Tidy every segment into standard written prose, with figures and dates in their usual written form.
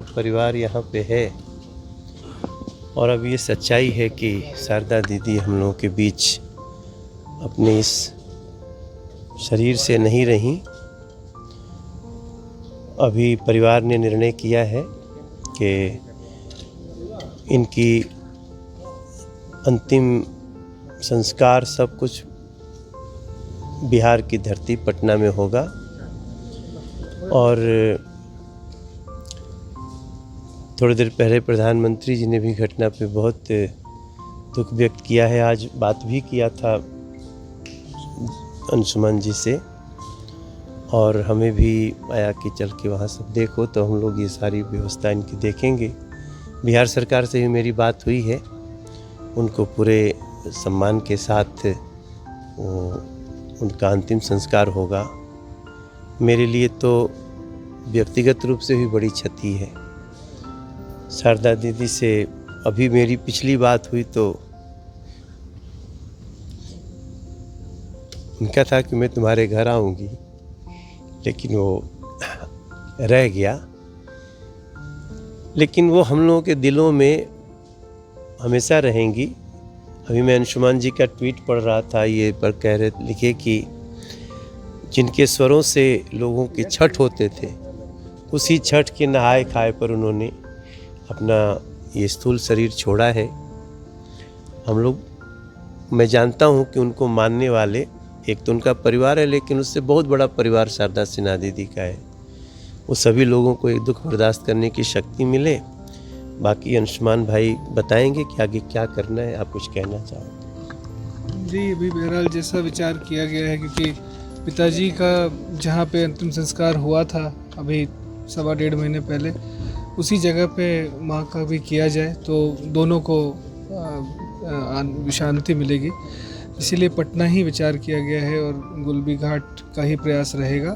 परिवार यहाँ पे है और अब ये सच्चाई है कि शारदा दीदी हम लोगों के बीच अपने इस शरीर से नहीं रहीं। अभी परिवार ने निर्णय किया है कि इनकी अंतिम संस्कार सब कुछ बिहार की धरती पटना में होगा। और थोड़ी देर पहले प्रधानमंत्री जी ने भी घटना पे बहुत दुख व्यक्त किया है। आज बात भी किया था अंशुमन जी से और हमें भी आया कि चल के वहाँ सब देखो, तो हम लोग ये सारी व्यवस्था इनकी देखेंगे। बिहार सरकार से भी मेरी बात हुई है, उनको पूरे सम्मान के साथ उनका अंतिम संस्कार होगा। मेरे लिए तो व्यक्तिगत रूप से भी बड़ी क्षति है। शारदा दीदी से अभी मेरी पिछली बात हुई तो उनका था कि मैं तुम्हारे घर आऊँगी, लेकिन वो रह गया। लेकिन वो हम लोगों के दिलों में हमेशा रहेंगी। अभी मैं अंशुमान जी का ट्वीट पढ़ रहा था, ये पर कह रहे लिखे कि जिनके स्वरों से लोगों के छठ होते थे, उसी छठ के नहाए खाए पर उन्होंने अपना ये स्थूल शरीर छोड़ा है। हम लोग, मैं जानता हूँ कि उनको मानने वाले, एक तो उनका परिवार है, लेकिन उससे बहुत बड़ा परिवार शारदा सिन्हा दीदी का है। वो सभी लोगों को एक दुख बर्दाश्त करने की शक्ति मिले। बाकी अंशुमान भाई बताएंगे कि आगे क्या करना है। आप कुछ कहना चाहो? जी, अभी बहरहाल जैसा विचार किया गया है, क्योंकि पिताजी का जहाँ पे अंतिम संस्कार हुआ था अभी 1.25 महीने पहले, उसी जगह पे माँ का भी किया जाए तो दोनों को शांति मिलेगी। इसीलिए पटना ही विचार किया गया है और गुलबी घाट का ही प्रयास रहेगा।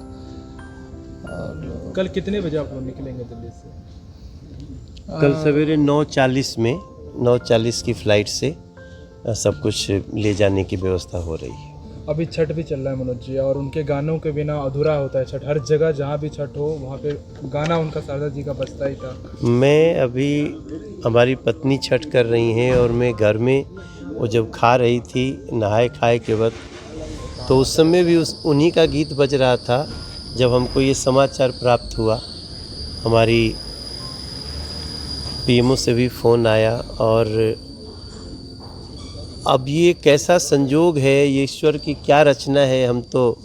और कल कितने बजे आप लोग निकलेंगे दिल्ली से? कल सवेरे 9:40 की फ़्लाइट से सब कुछ ले जाने की व्यवस्था हो रही है। अभी छठ भी चल रहा है मनोज जी, और उनके गानों के बिना अधूरा होता है छठ। हर जगह जहाँ भी छठ हो वहाँ पे गाना उनका शारदा जी का बजता ही था। मैं अभी, हमारी पत्नी छठ कर रही हैं और मैं घर में, वो जब खा रही थी नहाए खाए के वक्त, तो उस समय भी उन्हीं का गीत बज रहा था। जब हमको ये समाचार प्राप्त हुआ, हमारी पीएमओ से भी फ़ोन आया। और अब ये कैसा संजोग है, ये ईश्वर की क्या रचना है, हम तो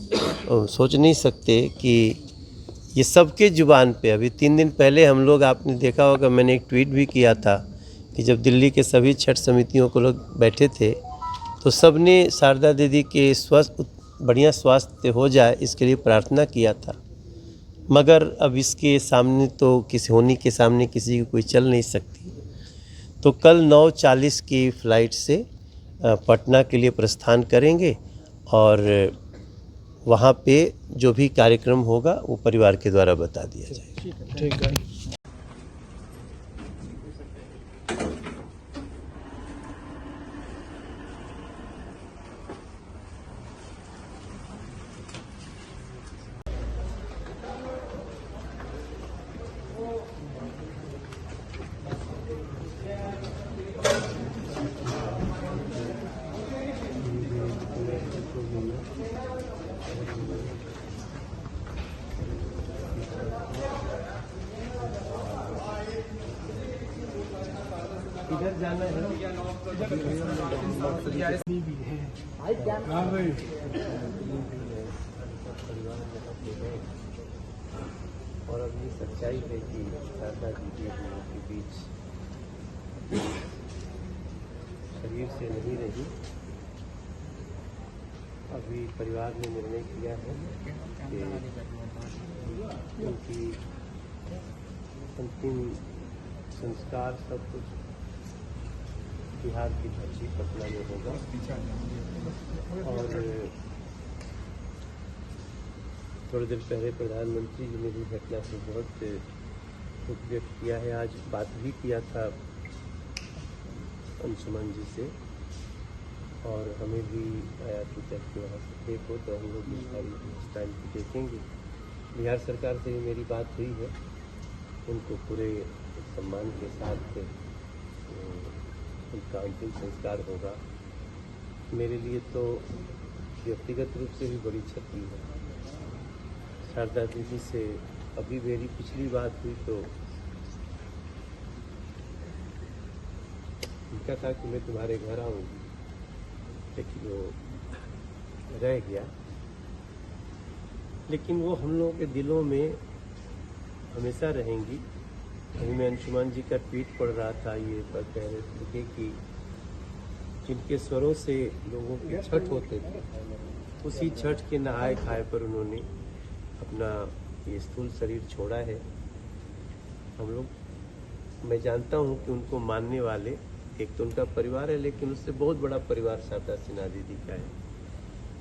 सोच नहीं सकते कि ये सबके ज़ुबान पे। अभी 3 दिन पहले हम लोग, आपने देखा होगा, मैंने एक ट्वीट भी किया था कि जब दिल्ली के सभी छठ समितियों को लोग बैठे थे तो सब ने शारदा दीदी के बढ़िया स्वास्थ्य हो जाए इसके लिए प्रार्थना किया था। मगर अब इसके सामने तो किसी होनी के सामने किसी की कोई चल नहीं सकती। तो कल 9:40 की फ़्लाइट से पटना के लिए प्रस्थान करेंगे और वहाँ पे जो भी कार्यक्रम होगा वो परिवार के द्वारा बता दिया जाएगा। ठीक है। इधर जाना है और अब ये सच्चाई है कि शारदा दीदी हम लोगों के बीच शरीर से नहीं रही। अभी परिवार ने निर्णय किया है कि उनकी अंतिम संस्कार सब कुछ बिहार की धरती पटना में होगा। और थोड़ी देर पहले प्रधानमंत्री जी ने भी घटना से बहुत दुख व्यक्त किया है। आज बात भी किया था अंशुमन जी से और हमें भी आया कि चल के वहाँ से देखो, तो हम लोग इस सारी व्यवस्था इनकी देखेंगे। बिहार सरकार से भी मेरी बात हुई है, उनको पूरे सम्मान के साथ उनका अंतिम संस्कार होगा। मेरे लिए तो व्यक्तिगत रूप से भी बड़ी क्षति है। शारदा दीदी से अभी मेरी पिछली बात हुई तो उनका था कि मैं तुम्हारे घर आऊँगी, लेकिन वो रह गया। लेकिन वो हम लोगों के दिलों में हमेशा रहेंगी। अभी मैं अंशुमान जी का ट्वीट पढ़ रहा था, ये पर कह रहे थे कि जिनके स्वरों से लोगों के छठ होते थे, उसी छठ के नहाए खाए पर उन्होंने अपना ये स्थूल शरीर छोड़ा है। हम लोग, मैं जानता हूँ कि उनको मानने वाले, एक तो उनका परिवार है, लेकिन उससे बहुत बड़ा परिवार शारदा सिन्हा दीदी का है।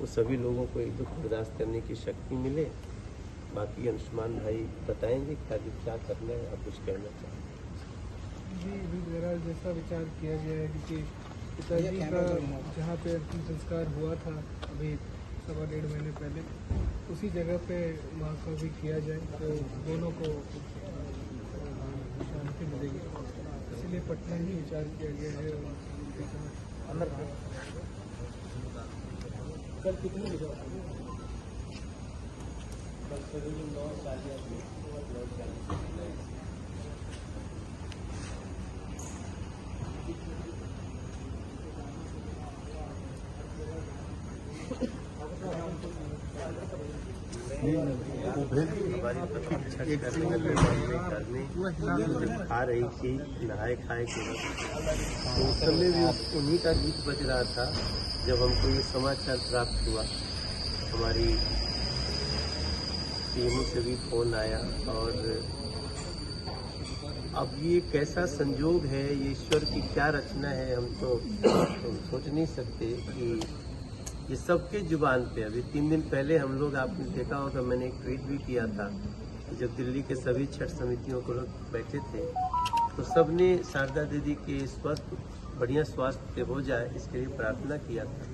वो सभी लोगों को एक दुख बर्दाश्त करने की शक्ति मिले। बाकी अंशुमान भाई बताएंगे क्या करना है, आप कुछ कहना चाहें? जी अभी मेरा जैसा विचार किया गया है, क्योंकि पिताजी का जहाँ पे अंतिम संस्कार हुआ था अभी 1.5 महीने पहले, उसी जगह पे माँ का भी किया जाए तो दोनों को शांति मिलेगी। इसलिए पटना ही विचार किया गया है। कल कितने बजे? हमारी पत्नी छठ करने आ रही थी नहाए खाए के वक्त, तो उस समय भी उन्हीं का गीत बज रहा था जब हमको ये समाचार प्राप्त हुआ। हमारी पीएमओ से भी फोन आया, और अब ये कैसा संजोग है, ये ईश्वर की क्या रचना है, हम तो सोच नहीं सकते कि ये सबके जुबान पे। अभी 3 दिन पहले हम लोग, आपने देखा होगा, मैंने एक ट्वीट भी किया था कि जब दिल्ली के सभी छठ समितियों को लोग बैठे थे तो सबने शारदा दीदी के बढ़िया स्वास्थ्य हो जाए इसके लिए प्रार्थना किया था।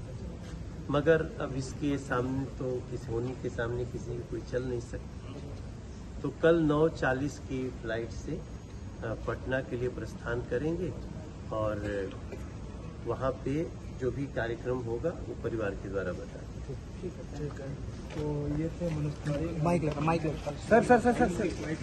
मगर अब इसके सामने तो किसी होने के सामने किसी की कोई चल नहीं सकती। तो कल 9:40 की फ्लाइट से पटना के लिए प्रस्थान करेंगे, और वहाँ पे जो भी कार्यक्रम होगा वो परिवार के द्वारा बताएंगे। ठीक है। तो ये थे मनोज, माइक लगा सर सांसद है फ्लाइट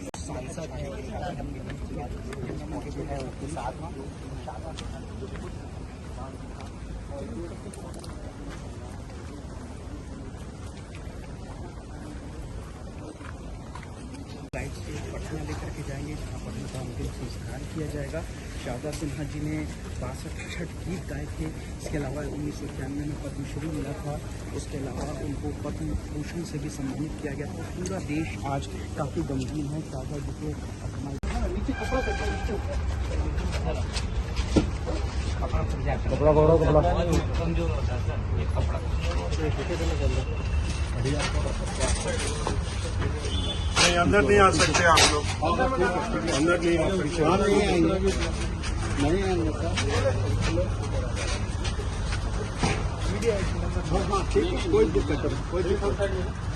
से पटना लेकर के जाएंगे, जहाँ पर उनका अंतिम संस्कार किया जाएगा। शारदा सिन्हा जी ने 62 छठ गीत गाए थे। इसके अलावा 1991 में पद्मश्री मिला था। उसके अलावा उनको पद्म भूषण से भी सम्मानित किया गया था। पूरा देश आज काफ़ी गमगीन है शारदा जी के नीचे कपड़ा कमजोर होता है सर, ये कपड़ा नहीं, अंदर नहीं आ सकते आप लोग, अंदर नहीं आ सकते। नहीं आएंगे सर। हाँ ठीक है, कोई दिक्कत नहीं।